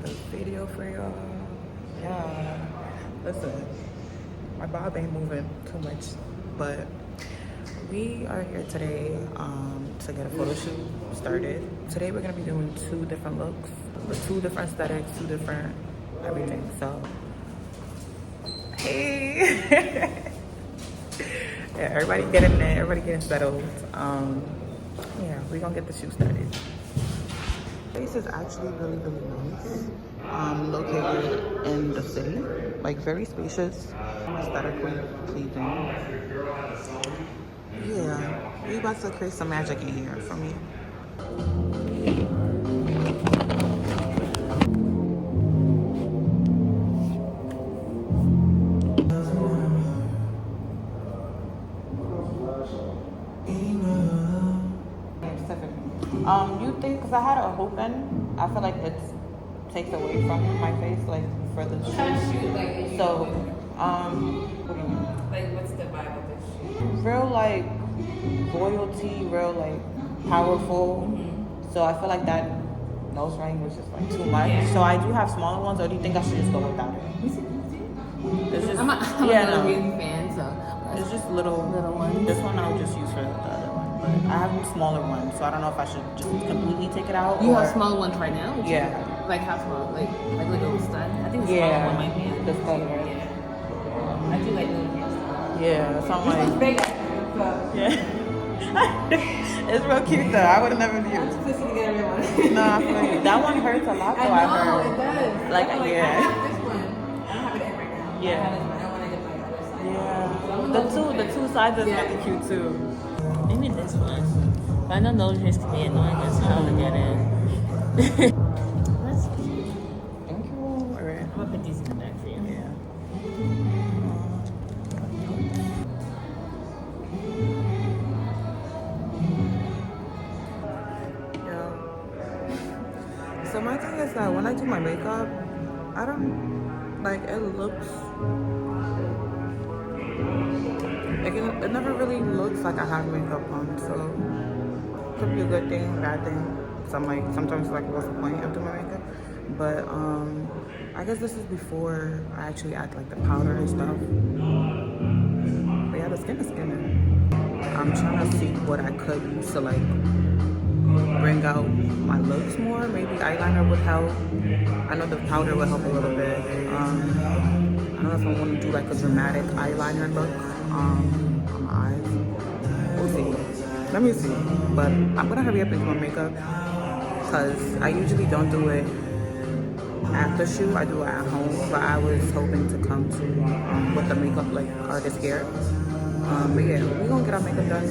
another video for y'all. Yeah, listen, my bob ain't moving too much, but we are here today to get a photo shoot started. Today we're gonna be doing 2 different looks, with 2 different aesthetics, 2 different everything. So, hey, yeah, everybody getting there, everybody getting settled. Yeah, we're gonna get the shoot started. Place is actually really nice. Located in the city, like very spacious, aesthetically pleasing. Yeah, we about to create some magic in here for me. You think, because I had a hoop in, I feel like it takes away from my face, like for the shoot. So, what do you mean? Like, what's the vibe of this shoot? Real like royalty, real like powerful. So I feel like that nose ring was just like too much. Yeah. So I do have smaller ones, or do you think I should just go without it? It's just, I'm a big fan, so it's just little ones. This one I would just use for the other one. But I have smaller ones, so I don't know if I should just completely take it out. You have smaller ones right now? Yeah. Like how small? Like little stud? I think the smaller one might be. The stud, right? Yeah. I do like little hairstyles. Yeah, so I'm like, big. yeah. It's real cute though. I would have never knew. I'm too pussy to get everyone. No, I feel like that one hurts a lot though. I heard. It does. Like, I yeah. have this one. I don't have it in right now. Yeah. I have this one. I want to get my other side. Yeah. The two sides is really cute too. Maybe this one. But I know those hairs can be annoying as hell to get in. That's cute. Thank you. Alright. I'm gonna put these in the back for you. Yeah. Yeah. So my thing is that when I do my makeup, I don't like it looks like it never really looks like I have makeup on, so it could be a good thing, bad thing. So I'm like, sometimes like, what's the point of doing my makeup? But I guess this is before I actually add like the powder and stuff. But yeah, the skin is skinning. I'm trying to see what I could use to like bring out my looks more. Maybe eyeliner would help. I know the powder would help a little bit. I don't know if I want to do like a dramatic eyeliner look on my eyes. We'll see. Let me see. But I'm gonna hurry up and do my makeup because I usually don't do it after shoot. I do it at home. But I was hoping to come to with the makeup like artist here. But yeah, we're gonna get our makeup done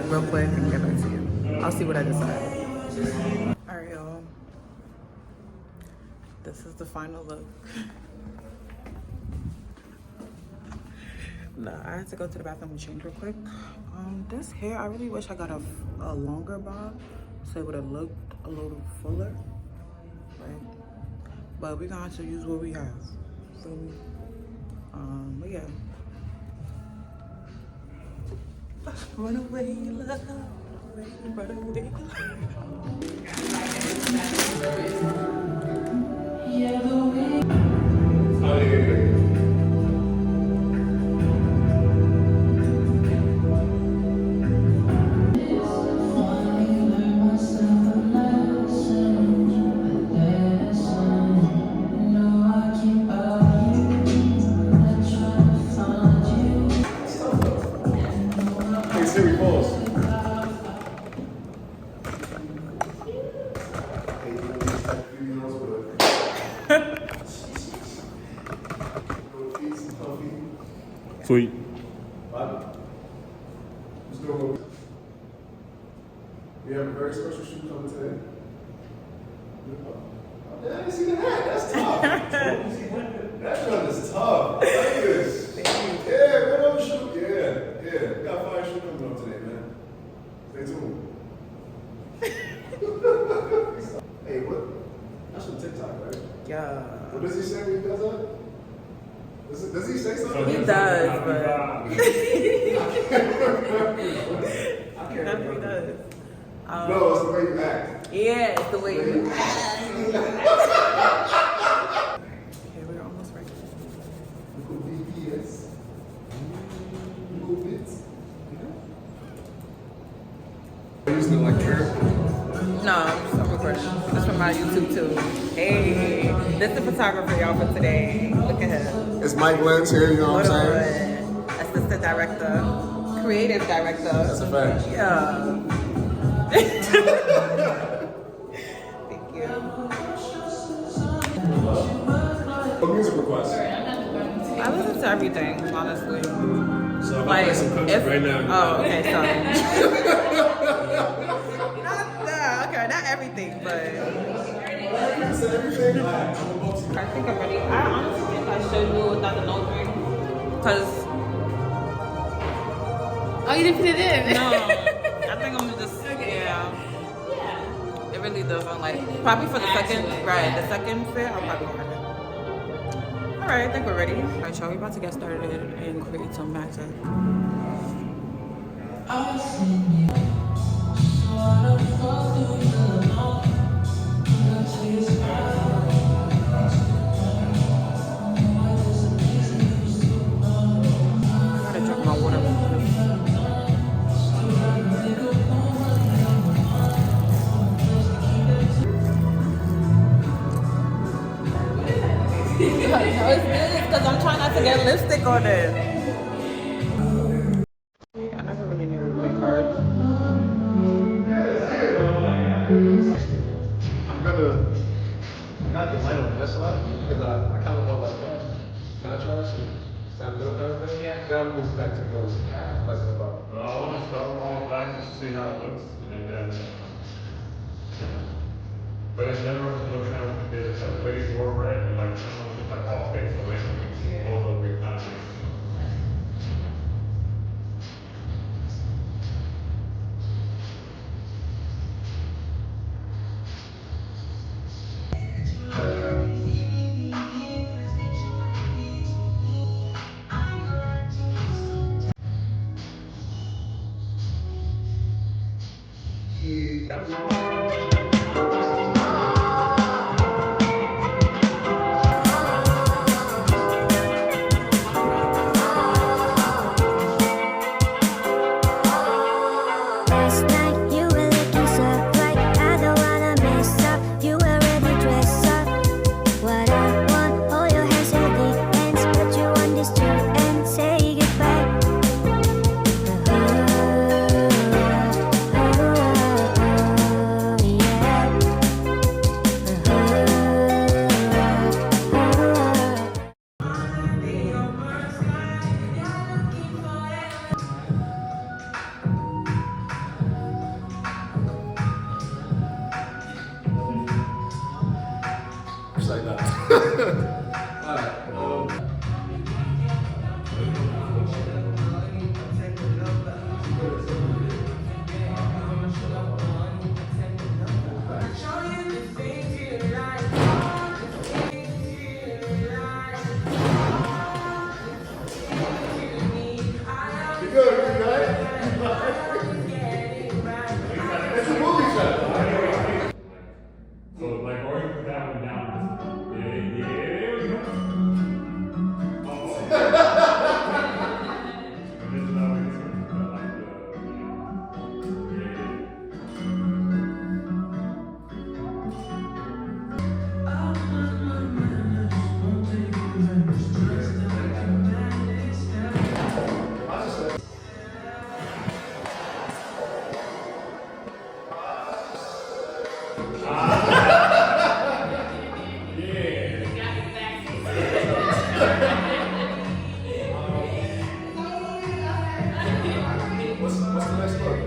real quick and get back to you. I'll see what I decide. Alright, y'all. This is the final look. No, I had to go to the bathroom and change real quick. This hair, I really wish I got a longer bob so it would have looked a little fuller. Right? But we're gonna have to use what we have. Feel me? But yeah. Run away, love. Run away, Siri, pause. Sweet. We have a very special shoot coming today. I didn't see the hat. That's tough. That one is tough. I like this. Yeah, good old shoot. Yeah. We got a fire shoot coming up today, man. Stay tuned. Hey, what? That's from TikTok, right? Yeah. What does he say when he does that? Does he say something? He does, but I can't remember. he does. No, it's the way you act. Yeah, it's the way you act. Okay, we're almost ready. Little BTS. Little bits. You used to like trip? No, I'm recording. This for my YouTube too. Hey, this is the photographer y'all for today. Look at her. It's Mike Lentz here, you know what I'm saying? Assistant director, creative director. That's a fact. Yeah. Thank you. What music requests? I listen to everything, honestly. So I'm Like, playing some country if, right now. oh, okay, sorry. Okay, not everything, but I think I'm ready. I honestly think I should do without the nose ring, cause Oh, you didn't put it in? no, I think I'm gonna just yeah. It really doesn't like probably for the second right, the second fit I'll probably go with it. All right, I think we're ready. All right, y'all, we about to get started and create some magic. I gotta drink my water. No, it's this because I'm trying not to get lipstick on it. I never really knew to play cards. I'm gonna not get light on this lot because I kind of want like that contrast and sound good kind of thing. Yeah. Then I'm moving back to those like about. No, I want to start all back just to see how it looks. And then, but in general, it's looking at there's a way more red and like some of it's like all fixed away from it. All the way kind of thing. Last night you were looking so bright, I don't wanna mess up. You were ready dressed up. What I want, hold your hands at the ends, put you on this trip and say goodbye. Just like that. Alright. You good? You good? It's a movie set. So like, or you put that one down. Yeah, there we go. And this is how it is. Like the, What's the next look?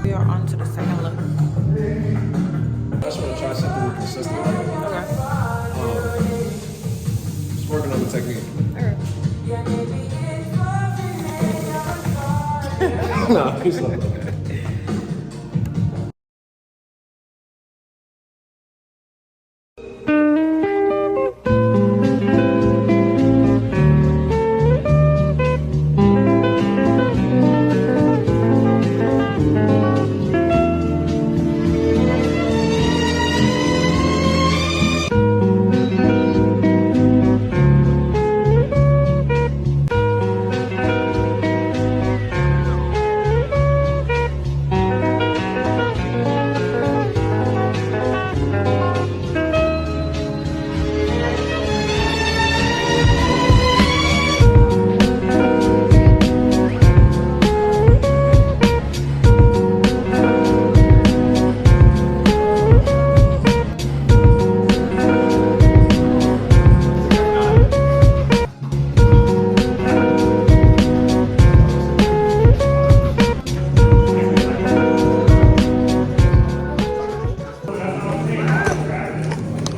We are on to the second look. I just want to try something consistent. Okay. Just working on the technique. All right. Nah, peace out.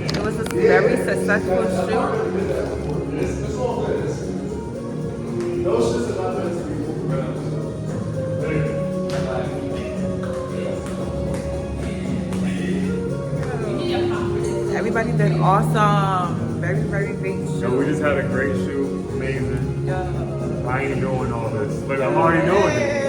It was a very successful shoot. Those shits are not meant to be moved around. Everybody did awesome. Very, very big So shoot. we just had a great shoot, amazing. Yeah. I ain't doing all this. Look, I'm already doing it.